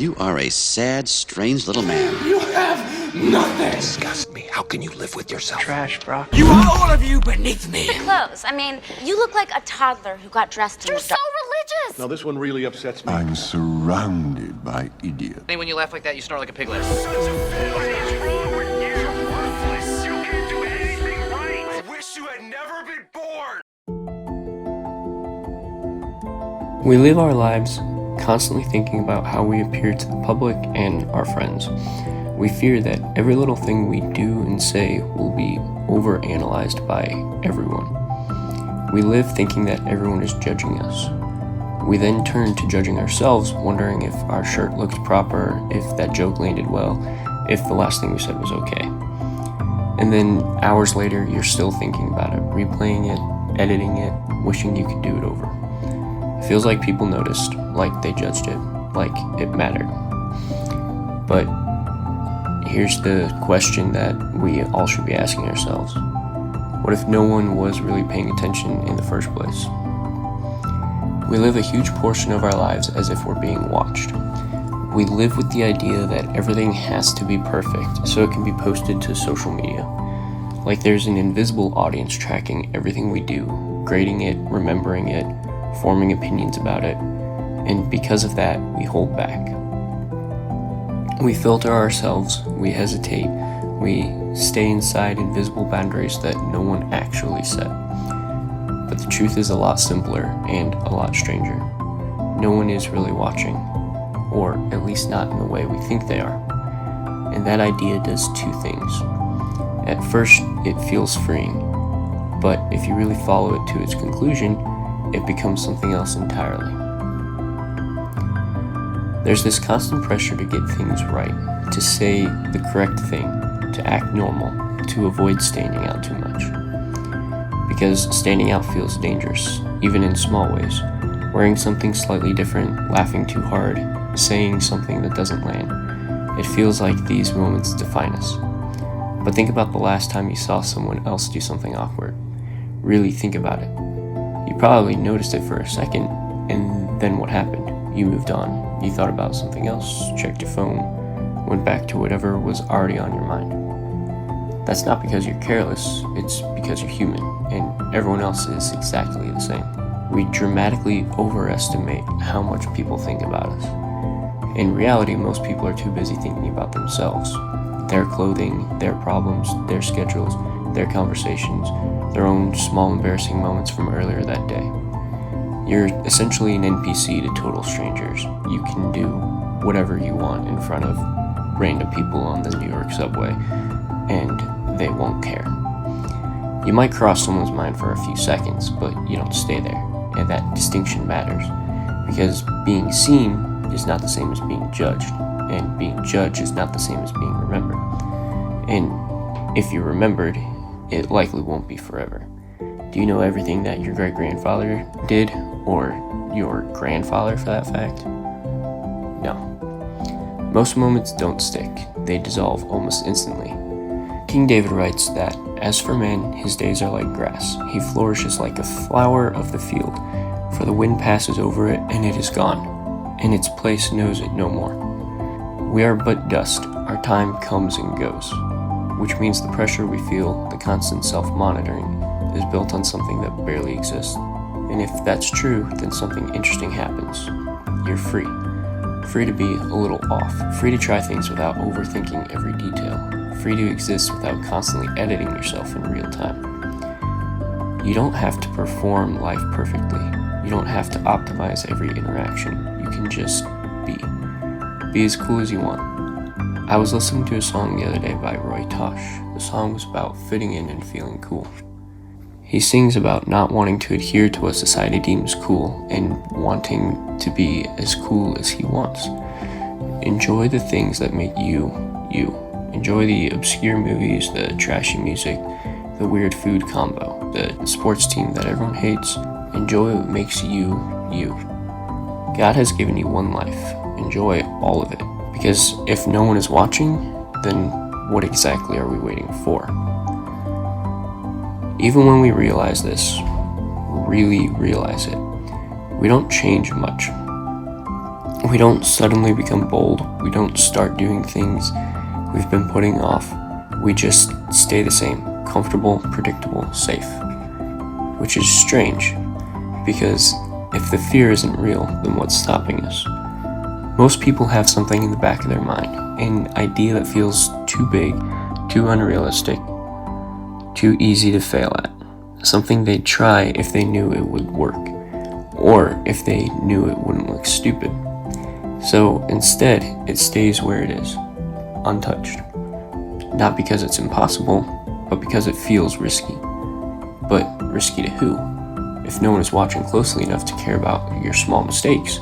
You are a sad, strange little man. You have nothing. Disgust me. How can you live with yourself? Trash, bro. You are all of you beneath me. The clothes. I mean, you look like a toddler who got dressed in You're so religious. Now, this one really upsets me. I'm surrounded by idiots. When you laugh like that, you snort like a piglet. What is wrong with you? You're worthless. You can't do anything right. I wish you had never been born. We live our lives constantly thinking about how we appear to the public and our friends. We fear that every little thing we do and say will be overanalyzed by everyone. We live thinking that everyone is judging us. We then turn to judging ourselves, wondering if our shirt looked proper, if that joke landed well, if the last thing we said was okay. And then hours later, you're still thinking about it, replaying it, editing it, wishing you could do it over. It feels like people noticed, like they judged it, like it mattered. But here's the question that we all should be asking ourselves. What if no one was really paying attention in the first place? We live a huge portion of our lives as if we're being watched. We live with the idea that everything has to be perfect so it can be posted to social media. Like there's an invisible audience tracking everything we do, grading it, remembering it, forming opinions about it, and because of that, we hold back. We filter ourselves, we hesitate, we stay inside invisible boundaries that no one actually set. But the truth is a lot simpler and a lot stranger. No one is really watching, or at least not in the way we think they are. And that idea does two things. At first, it feels freeing, but if you really follow it to its conclusion, it becomes something else entirely. There's this constant pressure to get things right, to say the correct thing, to act normal, to avoid standing out too much. Because standing out feels dangerous, even in small ways. Wearing something slightly different, laughing too hard, saying something that doesn't land. It feels like these moments define us. But think about the last time you saw someone else do something awkward. Really think about it. You probably noticed it for a second, and then what happened? You moved on. You thought about something else, checked your phone, went back to whatever was already on your mind. That's not because you're careless, it's because you're human, and everyone else is exactly the same. We dramatically overestimate how much people think about us. In reality, most people are too busy thinking about themselves, their clothing, their problems, their schedules, their conversations, their own small embarrassing moments from earlier that day. You're essentially an NPC to total strangers. You can do whatever you want in front of random people on the New York subway, and they won't care. You might cross someone's mind for a few seconds, but you don't stay there, and that distinction matters, because being seen is not the same as being judged, and being judged is not the same as being remembered. And if you're remembered, it likely won't be forever. Do you know everything that your great-grandfather did, or your grandfather for that fact? No. Most moments don't stick. They dissolve almost instantly. King David writes that, "As for man, his days are like grass. He flourishes like a flower of the field, for the wind passes over it and it is gone, and its place knows it no more. We are but dust. Our time comes and goes." Which means the pressure we feel, the constant self-monitoring, is built on something that barely exists. And if that's true, then something interesting happens. You're free. Free to be a little off. Free to try things without overthinking every detail. Free to exist without constantly editing yourself in real time. You don't have to perform life perfectly. You don't have to optimize every interaction. You can just be. Be as cool as you want. I was listening to a song the other day by Roy Tosh. The song was about fitting in and feeling cool. He sings about not wanting to adhere to what society deems cool and wanting to be as cool as he wants. Enjoy the things that make you, you. Enjoy the obscure movies, the trashy music, the weird food combo, the sports team that everyone hates. Enjoy what makes you, you. God has given you one life. Enjoy all of it. Because if no one is watching, then what exactly are we waiting for? Even when we realize this, really realize it, we don't change much. We don't suddenly become bold. We don't start doing things we've been putting off. We just stay the same, comfortable, predictable, safe. Which is strange, because if the fear isn't real, then what's stopping us? Most people have something in the back of their mind, an idea that feels too big, too unrealistic, too easy to fail at. Something they'd try if they knew it would work, or if they knew it wouldn't look stupid. So instead, it stays where it is, untouched. Not because it's impossible, but because it feels risky. But risky to who? If no one is watching closely enough to care about your small mistakes,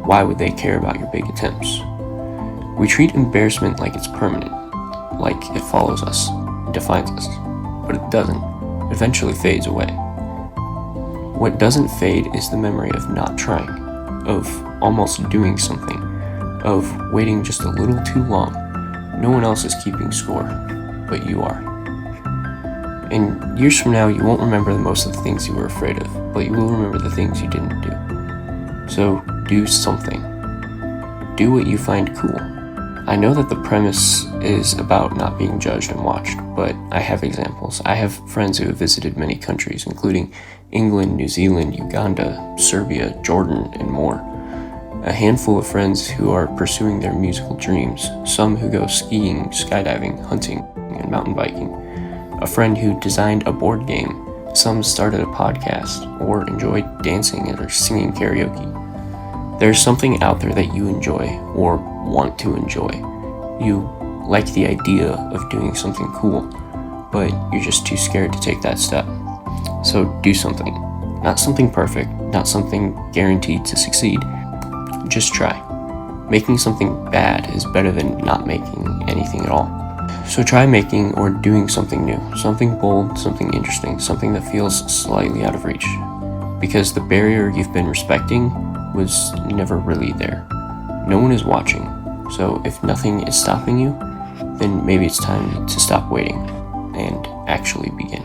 why would they care about your big attempts? We treat embarrassment like it's permanent, like it follows us, it defines us, but it doesn't. It eventually fades away. What doesn't fade is the memory of not trying, of almost doing something, of waiting just a little too long. No one else is keeping score, but you are. And years from now, you won't remember most of the things you were afraid of, but you will remember the things you didn't do. So do something. Do what you find cool. I know that the premise is about not being judged and watched, but I have examples. I have friends who have visited many countries, including England, New Zealand, Uganda, Serbia, Jordan, and more. A handful of friends who are pursuing their musical dreams, some who go skiing, skydiving, hunting, and mountain biking. A friend who designed a board game, some started a podcast, or enjoy dancing or singing karaoke. There's something out there that you enjoy or want to enjoy. You like the idea of doing something cool, but you're just too scared to take that step. So do something. Not something perfect, not something guaranteed to succeed. Just try. Making something bad is better than not making anything at all. So try making or doing something new, something bold, something interesting, something that feels slightly out of reach. Because the barrier you've been respecting was never really there. No one is watching, so if nothing is stopping you, then maybe it's time to stop waiting and actually begin.